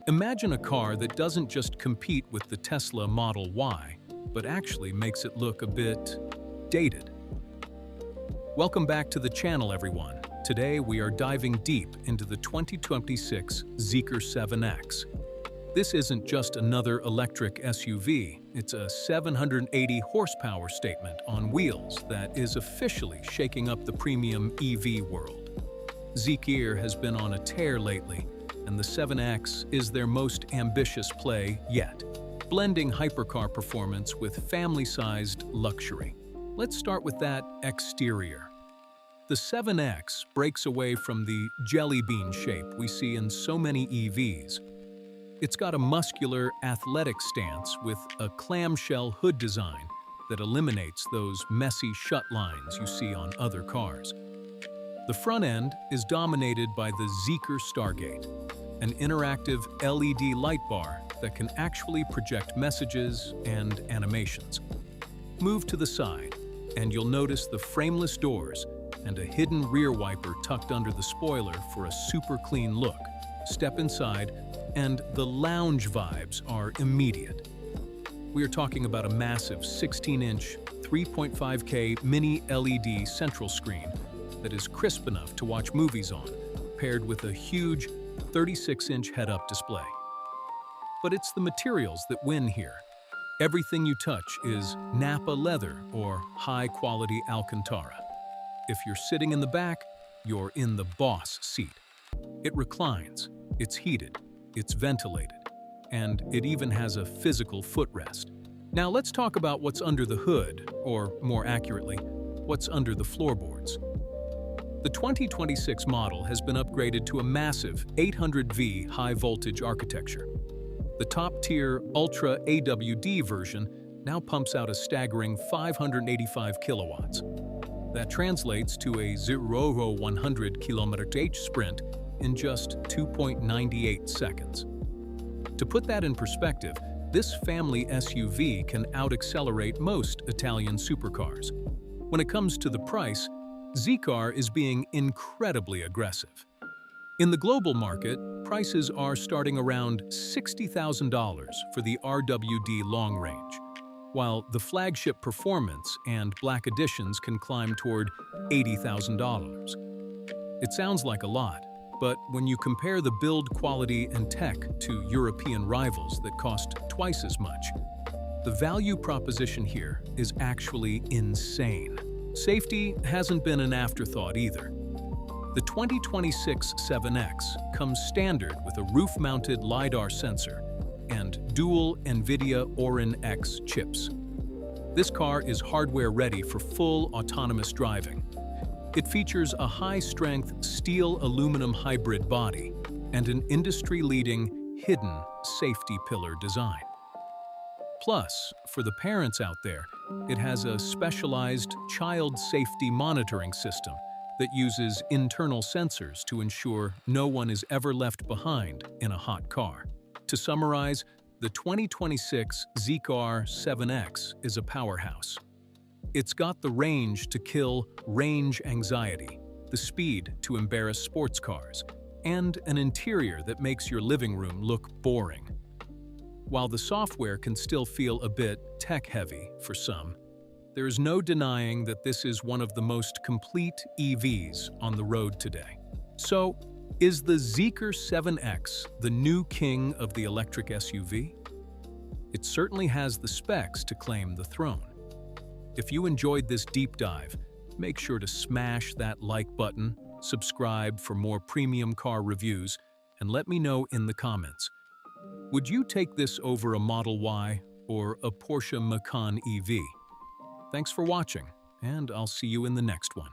Imagine a car that doesn't just compete with the Tesla Model Y, but actually makes it look a bit dated. Welcome back to the channel, everyone. Today we are diving deep into the 2026 Zeekr 7X. This isn't just another electric SUV, it's a 780 horsepower statement on wheels that is officially shaking up the premium EV world. Zeekr has been on a tear lately, and the 7X is their most ambitious play yet, blending hypercar performance with family-sized luxury. Let's start with that exterior. The 7X breaks away from the jelly bean shape we see in so many EVs. It's got a muscular, athletic stance with a clamshell hood design that eliminates those messy shut lines you see on other cars. The front end is dominated by the Zeekr Stargate, an interactive LED light bar that can actually project messages and animations. Move to the side, and you'll notice the frameless doors and a hidden rear wiper tucked under the spoiler for a super clean look. Step inside, and the lounge vibes are immediate. We are talking about a massive 16-inch, 3.5K mini LED central screen that is crisp enough to watch movies on, paired with a huge 36-inch head-up display. But it's the materials that win here. Everything you touch is Nappa leather or high-quality Alcantara. If you're sitting in the back, you're in the boss seat. It reclines, it's heated, it's ventilated, and it even has a physical footrest. Now let's talk about what's under the hood, or more accurately, what's under the floorboards. The 2026 model has been upgraded to a massive 800V high-voltage architecture. The top-tier Ultra AWD version now pumps out a staggering 585 kilowatts. That translates to a 0-100 km/h sprint in just 2.98 seconds. To put that in perspective, this family SUV can out-accelerate most Italian supercars. When it comes to the price, Zeekr is being incredibly aggressive. In the global market, prices are starting around $60,000 for the RWD long range, while the flagship Performance and Black editions can climb toward $80,000. It sounds like a lot, but when you compare the build quality and tech to European rivals that cost twice as much, the value proposition here is actually insane. Safety hasn't been an afterthought either. The 2026 7X comes standard with a roof-mounted LiDAR sensor and dual NVIDIA Orin X chips. This car is hardware-ready for full autonomous driving. It features a high-strength steel-aluminum hybrid body and an industry-leading hidden safety pillar design. Plus, for the parents out there, it has a specialized child safety monitoring system that uses internal sensors to ensure no one is ever left behind in a hot car. To summarize, the 2026 Zeekr 7X is a powerhouse. It's got the range to kill range anxiety, the speed to embarrass sports cars, and an interior that makes your living room look boring. While the software can still feel a bit tech-heavy for some, there is no denying that this is one of the most complete EVs on the road today. So, is the Zeekr 7X the new king of the electric SUV? It certainly has the specs to claim the throne. If you enjoyed this deep dive, make sure to smash that like button, subscribe for more premium car reviews, and let me know in the comments. Would you take this over a Model Y or a Porsche Macan EV? Thanks for watching, and I'll see you in the next one.